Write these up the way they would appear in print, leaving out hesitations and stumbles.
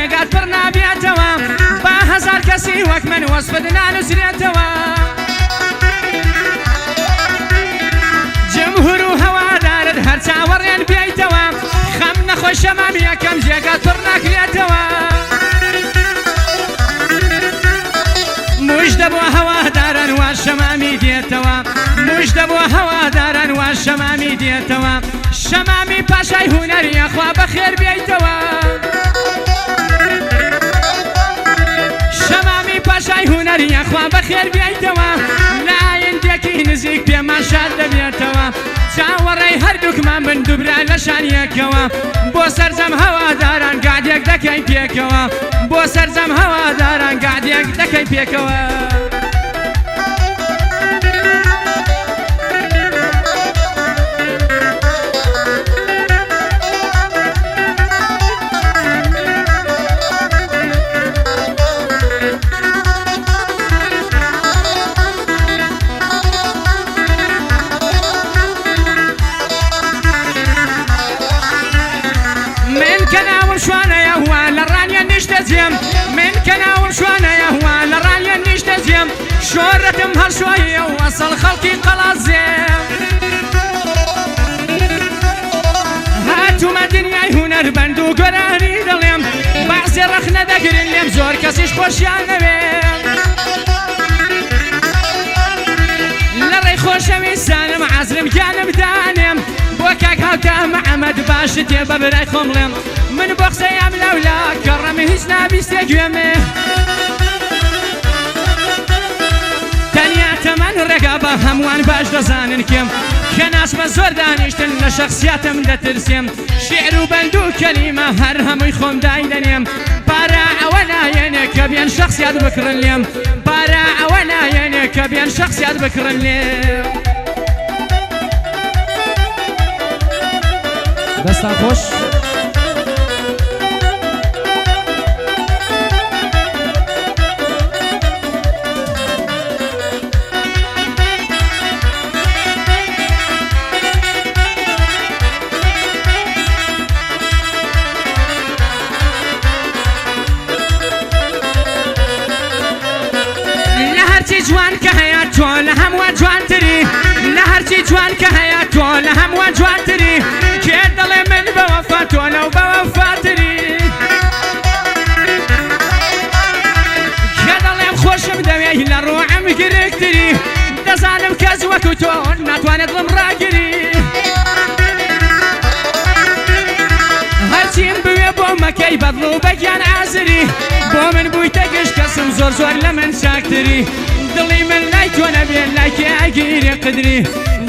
جێگات پڕ نابێتەوە با هەزار کەسی وەک من وەسفت نانووسرێتەوە جمهور و هەوادارت هەر چاوەڕێن بێیتەوە خەم نەخۆی شەمامی یەکەم جێگات پڕ ناکرێتەوە مژدە بۆ هەواداران وا شەمامی دێتەوە مژدە بۆ هەواداران وا شەمامی دێتەوە شەمامی پاشای هونەریە خوا بەخێر بێیتەوە شەمامی پاشای هونەریە خوا بەخێر بێیتەوە لایەندێکی نزیک پێمان شاد دەبێتەوە چاوەڕێی هەردووکمان بن دووبرا لە شانیەکەوە بۆ سەرجەم هەواداران گادێک دەکەین پێکەوە بۆ سەرجەم هەواداران گادێک دەکەین پێکەوە من كناون شوانيا وانا رانيا نشتزيم شورتم هالشوية وصل خلقي قلازيم هاتو ما دنياي هنر بندو قراني دليم بعزي رخنا دقرين ليم زور كسيش خوشيان نبيم لري خوشوي سالم عزرم جانب دانيم بوكاك هاوتا محمد باشتي ببراي خملم من بوخسي ام لولا كرمي هيش نابي استقيمي تانيا تمن رقابة هموان باش دزانن كم كناس بزور دانيشتن لشخصياتم دترسم شعر وبندو كلمة هرهم يخوم دايدنيم بارا وانا ينك بين شخصيات بكرن ليم بارا وانا ينك بين شخصيات بكرن ليم دستان خوش جوان كهيا تول هم وجوان تري لهرتي جوان كهيا تول هم وجوان تري كيد ضلي من بوفات ولو بوفات تري كيد ضلي خوش مدوي للروع مقرق تري دزانم كزوك وتون ناتوان ظلم راقري هرتي بوي بو مكي بضلو بكيان عازري بو من بوي تقش كسم زور زور لمن شاكتري دلي من لايت وانا بين لايك اقير قدري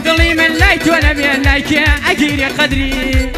دلي من لايت وانا بين لايك اقير قدري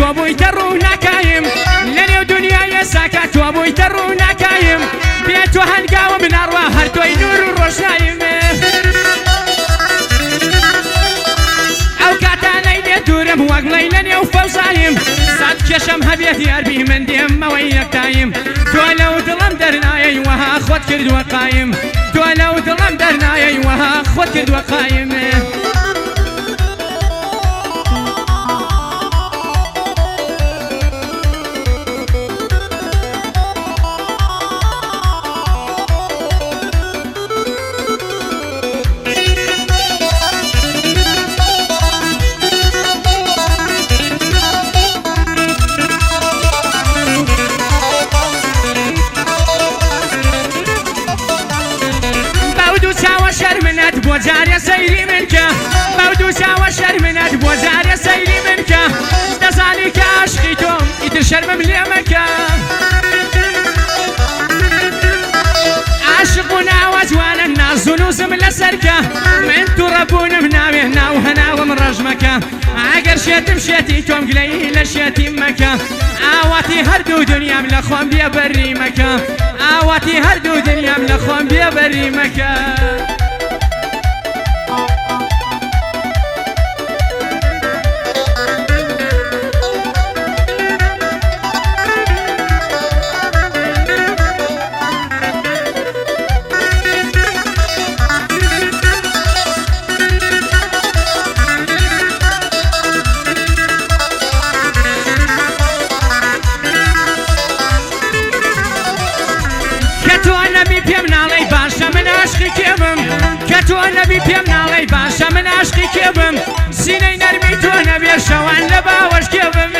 وابوي ترو ناكايم لني ودنيا ساكت وابوي ترو ناكايم بيت وهنقاوم من ارواح هرتوي نور الرشايم او كاتاني دورم واقلي لني وفوزايم صاد كشم هبيت يربي من ديم مويك تايم دولو ظلم درناي وها خود كرد وقايم دولو ظلم درناي وها خود كرد وقايم بوزاري سيري منك بودوسا وشرمنات بوزاري سيري منك دزاني كاشقيتم يتشرم بليمك عاشقنا وزوان الناس ونوزم لسركة من تربون مناوهنا وهنا ومن رجمك عقر شيتم شيتيتم قليل شيتمك آواتي هردو دنيا من اخوان بيا بريمك آواتي هردو دنيا من اخوان بيا بريمك كتو نبي بيم نالي باشا من عشقي كيبم سيني نرمي تو نبي شوان لباوش كيبم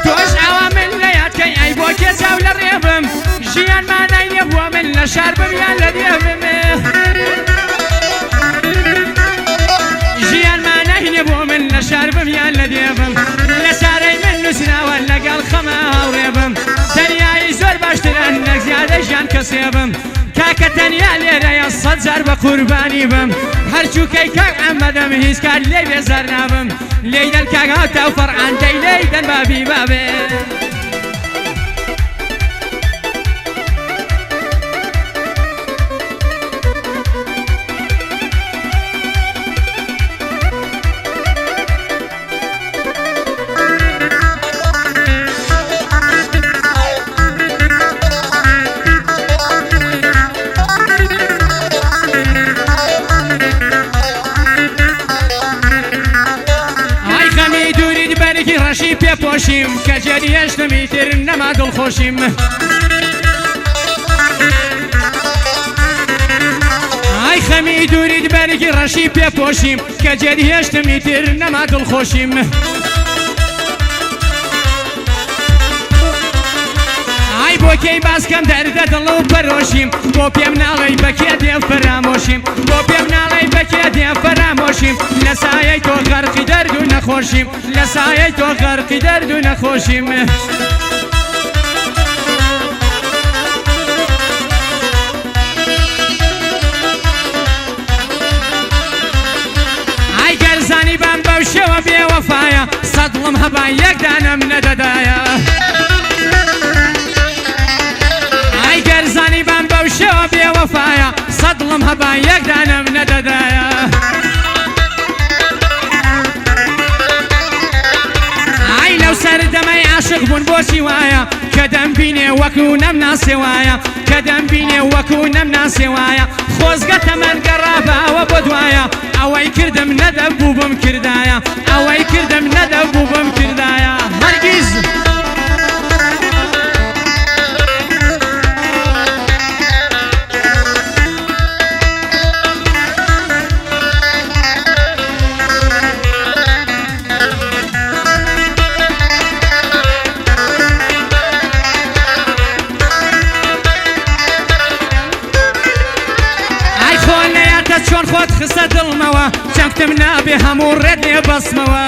توش عوامل لياتكي اي بوكي زاو لريبم جيان ما نايني بوا من لشاربم يا لديبم جيان ما نايني بوا من لشاربم يا لديبم لساري من نسنا ولا قال خما وريبم دنياي زور باشترن زيادة جان كسيبم كاكا تنيا ليرا يا صد زار بقرباني بم هرشو كي كاك عمدم هيس كار لي بزرنا بم ليدن كاك هاتا وفرعان دي ليدن بابي بابي رشي بيبوشيم كجريش نميتر نما دل خوشيم اي خمي دوريد برقي رشي بيبوشيم كجريش نميتر نما دل خوشيم اي بوكي باس كم درد دلو بروشيم بو بيم نالي بكي ديال فراموشيم بو بيم نالي بكي ديال فراموشيم لسايي تو غرقي درد و نخوشيم لسايي تو غرقي درد و نخوشيم اي گرزاني بام بوشي و بي وفايا صدلم هبا يك دانم نددايا گرزانی بام بوشو بی وفایا صدلم هبا یک دانم نددایا ای لو سر دمی عاشق بون بوشی وایا کدم بینه وکو نم ناسی وایا کدم بینه وکو نم ناسی وایا خوزگت من قرابا و بدوایا اوی کردم ندب بوبم کردایا اوی کردم ندب بوبم کردایا هرگیز چون خود خسته دل موا چنگتم نبی همون ردنی بس موا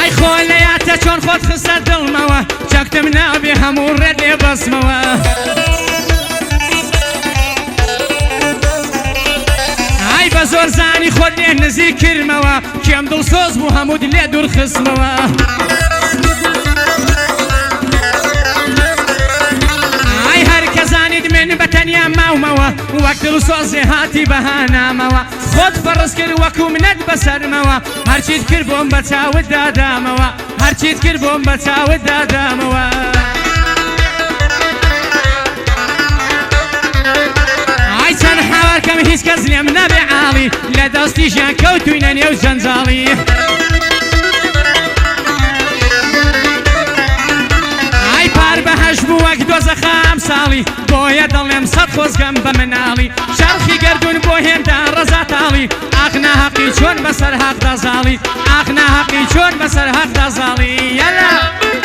ای خولیت چون خود خسته دل موا چنگتم نبی همون ردنی بس موا ای بزور زانی خود لی نزی کرموا کم دل سوز بو همود لی دور خسموا من بتنيا ماوموا وقت الصوص هاتي بهانا موا خود فرس كر وكو مند بسر موا هرچيت كر بوم بتاود دادا موا هرچيت كر بوم بتاود دادا موا اي سن حوار كم هيس كزلم نبي عالي لدستي جان كوتوين يو زنزالي بهش بوك دوزخ امثالي بويا ضلم صد خوزقم بمنالي شرخي قردون بوهم دار رزاتالي اغنى حقي چون بسر حق دزالي اغنى حقي چون بسر حق دزالي يلا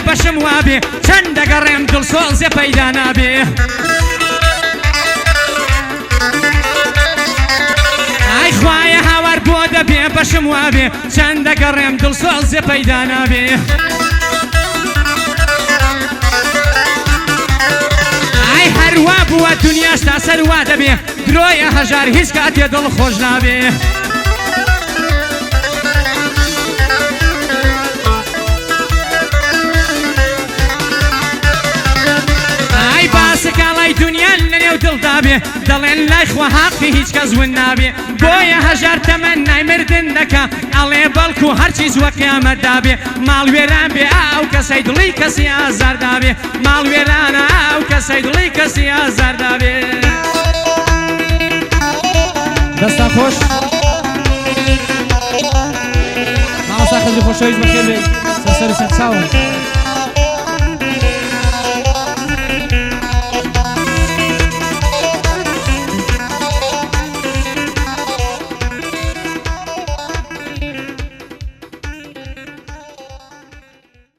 بشم وابي چند قرم دل سوز پیدا نبی ای خوای هاور بود بی بشم وابي چند قرم دل سوز پیدا نبی ای ئەگەر وا بووە دنیاش تا سەر وا دەبێ درۆیە هەژار هیچ کاتێ دڵ خۆش نابێ سکاڵای دنیا لەنێو دڵدا بێ دەڵێن لای خوا حەقی هیچ کەس ون نابێ بۆیە هەژار تەمەن نایمردن دەکا ئەڵێ بەڵکو هەرچیز وە قیامەتدا بێ ماڵوێران بێ ئاو کەسەی دڵی کەسی ئازاردا بێ ماڵوێرانە ئاو کەسەی دڵی کەسی ئازاردا بێ دەستا خۆش مامۆستا خەزی خۆشەویست بەخێر بێ سەر سەر و سەر چاوم